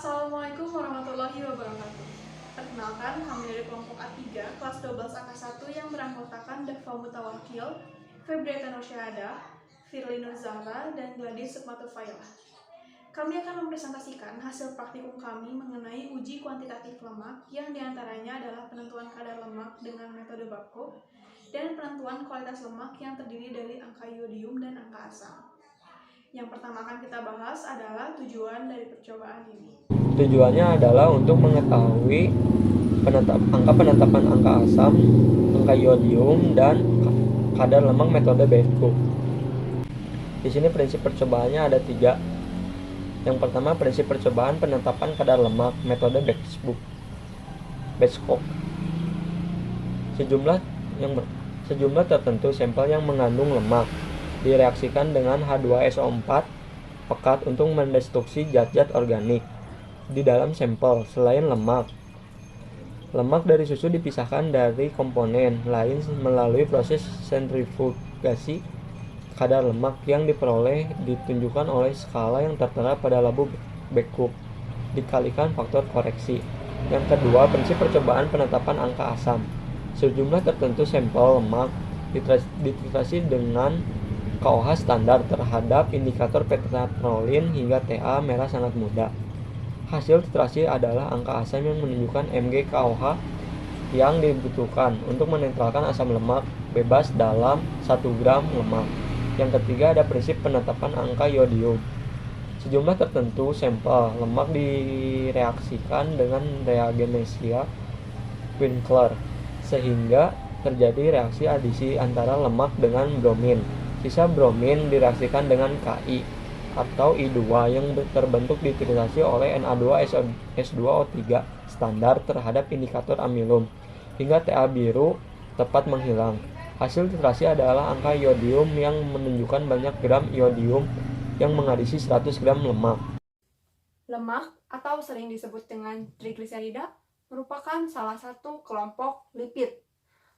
Assalamualaikum warahmatullahi wabarakatuh. Perkenalkan, kami dari kelompok A3, kelas 12 angka 1 yang beranggotakan Dava Mutawakil, Febriata Nursyahada, Firly Nurzahra, dan Gladys Sukmatufailah. Kami akan mempresentasikan hasil praktikum kami mengenai uji kuantitatif lemak yang diantaranya adalah penentuan kadar lemak dengan metode Babcock dan penentuan kualitas lemak yang terdiri dari angka iodium dan angka asam. Yang pertama akan kita bahas adalah tujuan dari percobaan ini. Tujuannya adalah untuk mengetahui angka penetapan angka asam, angka iodium, dan kadar lemak metode Babcock. Di sini prinsip percobaannya ada 3. Yang pertama, prinsip percobaan penetapan kadar lemak metode Babcock. Sejumlah tertentu sampel yang mengandung lemak direaksikan dengan H2SO4 pekat untuk mendestruksi zat-zat organik di dalam sampel selain lemak. Lemak dari susu dipisahkan dari komponen lain melalui proses sentrifugasi. Kadar lemak yang diperoleh ditunjukkan oleh skala yang tertera pada lampu Babcock dikalikan faktor koreksi. Yang kedua, prinsip percobaan penetapan angka asam. Sejumlah tertentu sampel lemak dititrasi dengan KOH standar terhadap indikator pentaprolin hingga TA merah sangat muda. Hasil titrasi adalah angka asam yang menunjukkan Mg KOH yang dibutuhkan untuk menetralkan asam lemak bebas dalam 1 gram lemak. Yang ketiga, ada prinsip penetapan angka iodium. Sejumlah tertentu sampel lemak direaksikan dengan reagenesia Winkler sehingga terjadi reaksi adisi antara lemak dengan bromin. Sisa bromin direaksikan dengan Ki atau I2 yang terbentuk dititrasi oleh Na2S2O3 standar terhadap indikator amilum hingga TA biru tepat menghilang. Hasil titrasi adalah angka iodium yang menunjukkan banyak gram iodium yang mengadisi 100 gram lemak. Lemak atau sering disebut dengan trigliserida merupakan salah satu kelompok lipid.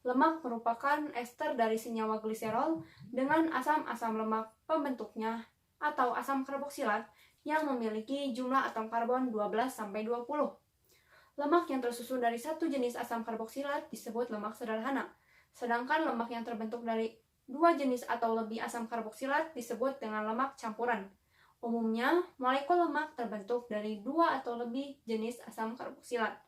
Lemak merupakan ester dari senyawa gliserol dengan asam-asam lemak pembentuknya atau asam karboksilat yang memiliki jumlah atom karbon 12-20. Lemak yang tersusun dari satu jenis asam karboksilat disebut lemak sederhana, sedangkan lemak yang terbentuk dari 2 jenis atau lebih asam karboksilat disebut dengan lemak campuran. Umumnya, molekul lemak terbentuk dari 2 atau lebih jenis asam karboksilat.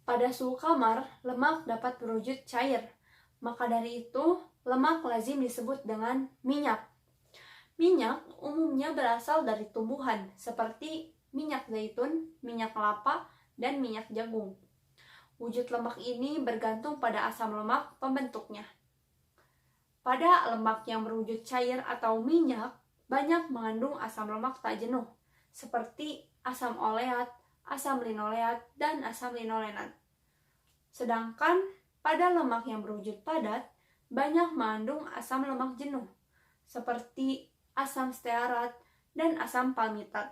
Pada suhu kamar, lemak dapat berwujud cair. Maka dari itu, lemak lazim disebut dengan minyak. Minyak umumnya berasal dari tumbuhan seperti minyak zaitun, minyak kelapa, dan minyak jagung. Wujud lemak ini bergantung pada asam lemak pembentuknya. Pada lemak yang berwujud cair atau minyak, banyak mengandung asam lemak tak jenuh, seperti asam oleat, asam linoleat, dan asam linolenat. Sedangkan pada lemak yang berwujud padat, banyak mengandung asam lemak jenuh, seperti asam stearat dan asam palmitat.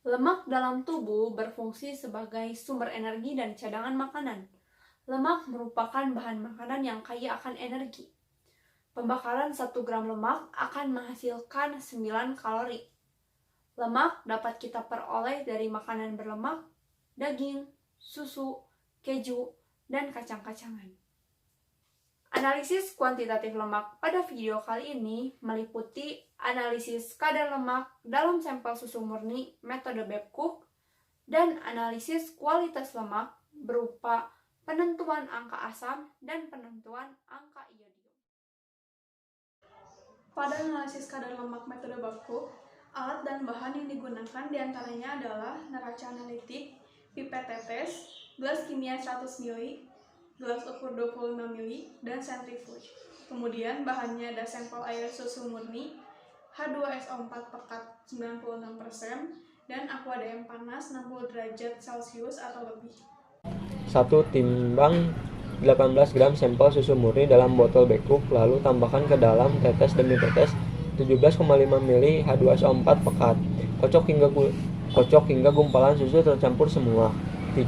Lemak dalam tubuh berfungsi sebagai sumber energi dan cadangan makanan. Lemak merupakan bahan makanan yang kaya akan energi. Pembakaran 1 gram lemak akan menghasilkan 9 kalori. Lemak dapat kita peroleh dari makanan berlemak, daging, susu, keju, dan kacang-kacangan. Analisis kuantitatif lemak pada video kali ini meliputi analisis kadar lemak dalam sampel susu murni metode Babcock dan analisis kualitas lemak berupa penentuan angka asam dan penentuan angka iodium. Pada analisis kadar lemak metode Babcock, alat dan bahan yang digunakan diantaranya adalah neraca analitik, pipet tetes, gelas kimia 100 ml, gelas ukur 25 ml, dan sentrifuge. Kemudian bahannya ada sampel air susu murni, H2SO4 pekat 96%, dan aqua DM panas 60 derajat Celcius atau lebih. 1. Timbang 18 gram sampel susu murni dalam botol Babcock, lalu tambahkan ke dalam tetes demi tetes 17,5 ml H2SO4 pekat. Kocok hingga gumpalan susu tercampur semua. 3.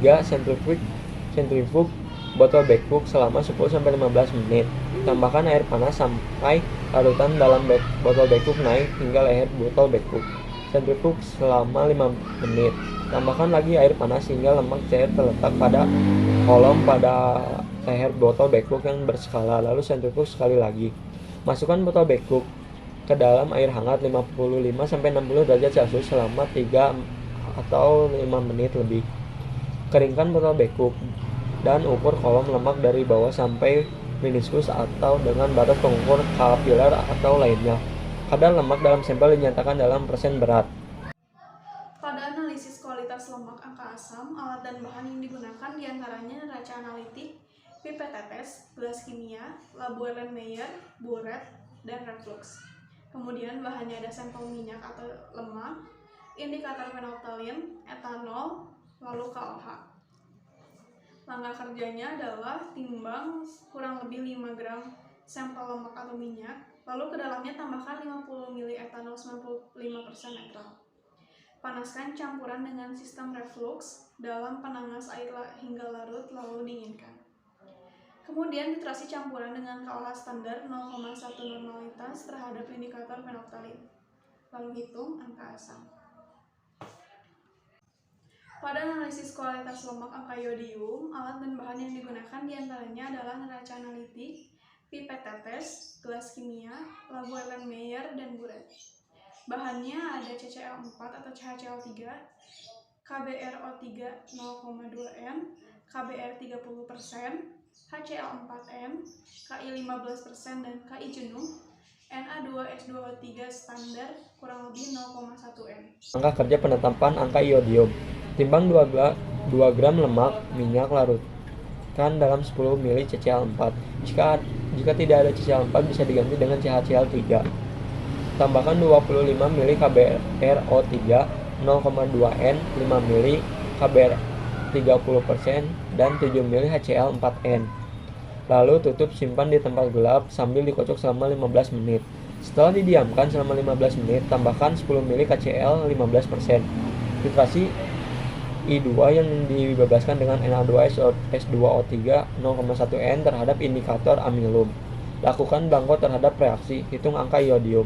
Sentrifug botol Babcock selama 10-15 menit. Tambahkan air panas sampai larutan dalam botol Babcock naik hingga leher botol Babcock. Sentrifug selama 5 menit. Tambahkan lagi air panas hingga lemak cair terletak pada kolom pada leher botol backcook yang berskala, lalu sentrifuge sekali lagi. Masukkan botol backcook ke dalam air hangat 55-60 derajat Celcius selama 3 atau 5 menit lebih. Keringkan botol backcook dan ukur kolom lemak dari bawah sampai meniskus atau dengan batas pengukur kapiler atau lainnya. Kadar lemak dalam sampel dinyatakan dalam persen berat. Pada analisis kualitas lemak angka asam, alat dan bahan yang digunakan diantaranya neraca analitik, pipet tetes, gelas kimia, labu Erlenmeyer, buret, dan reflux. Kemudian bahannya ada sampel minyak atau lemak, indikator phenolphthalein, etanol, lalu KOH. Langkah kerjanya adalah timbang kurang lebih 5 gram sampel lemak atau minyak, lalu ke dalamnya tambahkan 50 ml etanol 95% netral. Panaskan campuran dengan sistem reflux dalam penanas air hingga larut lalu dinginkan. Kemudian titrasi campuran dengan KOH standar 0,1 normalitas terhadap indikator phenolphthalein. Lalu hitung angka asam. Pada analisis kualitas lemak angka iodium, alat dan bahan yang digunakan diantaranya adalah neraca analitik, pipet tetes, gelas kimia, labu Erlenmeyer, dan buret. Bahannya ada CCl4 atau CHCl3, KBRO3 0,2N, KBr 30%, HCl4N, Ki 15%, dan Ki jenuh, Na2S2O3 standar kurang lebih 0,1N. Angka kerja penetapan angka iodium. Timbang 2 gram lemak minyak larutkan dalam 10 ml CCl4. Jika tidak ada CCl4 bisa diganti dengan CHCl3. Tambahkan 25 ml KBRO3 0,2N, 5 ml KBr 30%, dan 7 ml HCl4N. Lalu tutup simpan di tempat gelap sambil dikocok selama 15 menit. Setelah didiamkan selama 15 menit, tambahkan 10 ml KCl 15%. Titrasi I2 yang dibebaskan dengan Na2S2O3 0,1N terhadap indikator amilum. Lakukan blanko terhadap reaksi, hitung angka iodium.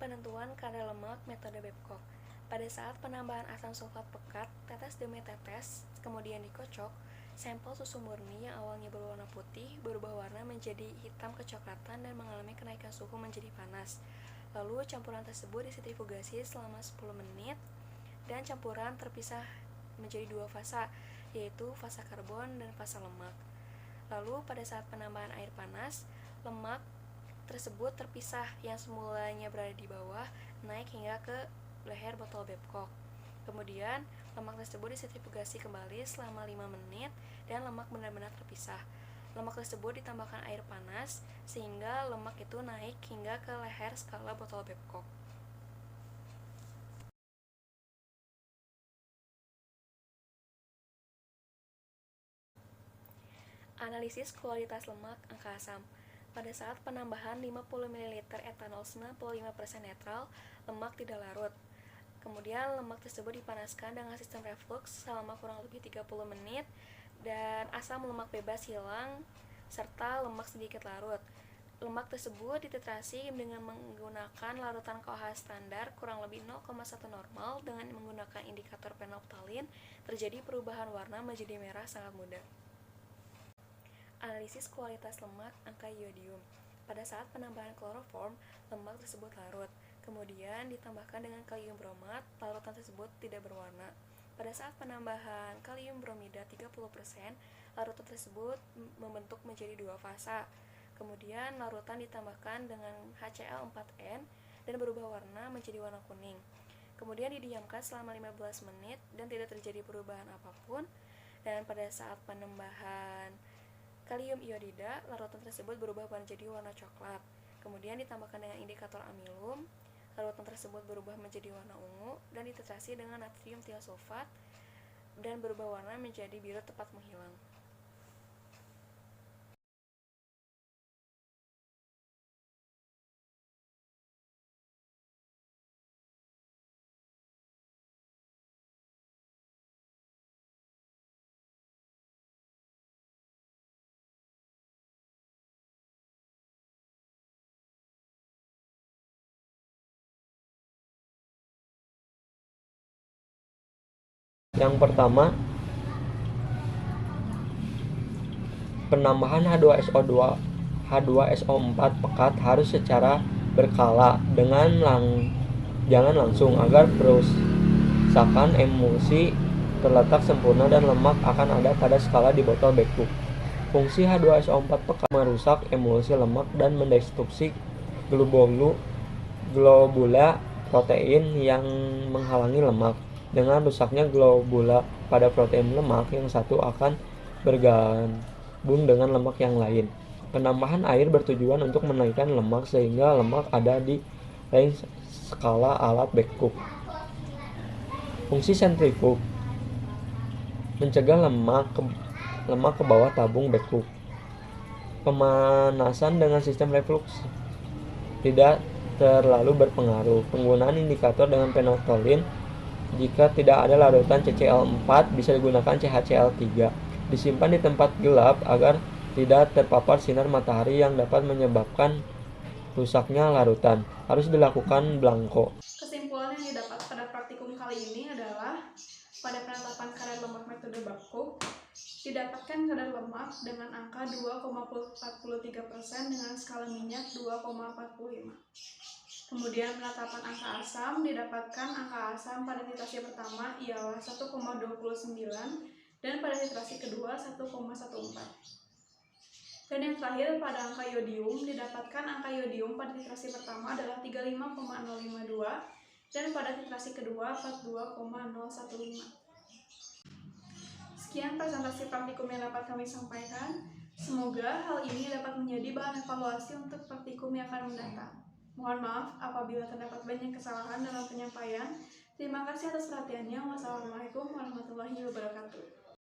Penentuan kadar lemak metode Babcock. Pada saat penambahan asam sulfat pekat tetes demi tetes, kemudian dikocok, sampel susu murni yang awalnya berwarna putih berubah warna menjadi hitam kecoklatan dan mengalami kenaikan suhu menjadi panas. Lalu campuran tersebut disentrifugasi selama 10 menit dan campuran terpisah menjadi 2 fasa, yaitu fasa karbon dan fasa lemak. Lalu pada saat penambahan air panas, lemak tersebut terpisah yang semulanya berada di bawah naik hingga ke leher botol Babcock. Kemudian lemak tersebut disentrifugasi kembali selama 5 menit dan lemak benar-benar terpisah. Lemak tersebut ditambahkan air panas sehingga lemak itu naik hingga ke leher skala botol Babcock. Analisis kualitas lemak angka asam. Pada saat penambahan 50 ml etanol 95% netral, lemak tidak larut. Kemudian lemak tersebut dipanaskan dengan sistem reflux selama kurang lebih 30 menit dan asam lemak bebas hilang serta lemak sedikit larut. Lemak tersebut dititrasi dengan menggunakan larutan KOH standar kurang lebih 0,1 normal dengan menggunakan indikator phenolphthalein. Terjadi perubahan warna menjadi merah sangat mudah. Analisis kualitas lemak angka iodium. Pada saat penambahan kloroform, lemak tersebut larut. Kemudian ditambahkan dengan kalium bromat, larutan tersebut tidak berwarna. Pada saat penambahan kalium bromida 30%, larutan tersebut membentuk menjadi 2 fasa. Kemudian larutan ditambahkan dengan HCl4N dan berubah warna menjadi warna kuning. Kemudian didiamkan selama 15 menit dan tidak terjadi perubahan apapun. Dan pada saat penambahan kalium iodida, larutan tersebut berubah menjadi warna coklat. Kemudian ditambahkan dengan indikator amilum, larutan tersebut berubah menjadi warna ungu dan dititrasi dengan natrium tiosulfat dan berubah warna menjadi biru tepat menghilang. Yang pertama, penambahan H2SO4 pekat harus secara berkala jangan langsung agar perusakan emulsi terletak sempurna dan lemak akan ada pada skala di botol Babcock. Fungsi H2SO4 pekat merusak emulsi lemak dan mendestruksi globula protein yang menghalangi lemak. Dengan rusaknya globula pada protein lemak, yang satu akan bergabung dengan lemak yang lain. Penambahan air bertujuan untuk menaikkan lemak sehingga lemak ada di range skala alat Babcock. Fungsi sentrifug mencegah lemak ke bawah tabung Babcock. Pemanasan dengan sistem reflux tidak terlalu berpengaruh. Penggunaan indikator dengan penotolin jika tidak ada larutan CCl4 bisa digunakan CHCl3. Disimpan di tempat gelap agar tidak terpapar sinar matahari yang dapat menyebabkan rusaknya larutan. Harus dilakukan blanko. Kesimpulan yang didapat pada praktikum kali ini adalah pada penetapan kadar lemak metode Babcock didapatkan kadar lemak dengan angka 2,43% dengan skala minyak 2,45. Kemudian penetapan angka asam didapatkan angka asam pada titrasi pertama ialah 1,29 dan pada titrasi kedua 1,14. Dan yang terakhir pada angka yodium didapatkan angka yodium pada titrasi pertama adalah 35,052 dan pada titrasi kedua 42,015. Sekian presentasi praktikum yang dapat kami sampaikan. Semoga hal ini dapat menjadi bahan evaluasi untuk praktikum yang akan mendatang. Mohon maaf apabila terdapat banyak kesalahan dalam penyampaian. Terima kasih atas perhatiannya. Wassalamualaikum warahmatullahi wabarakatuh.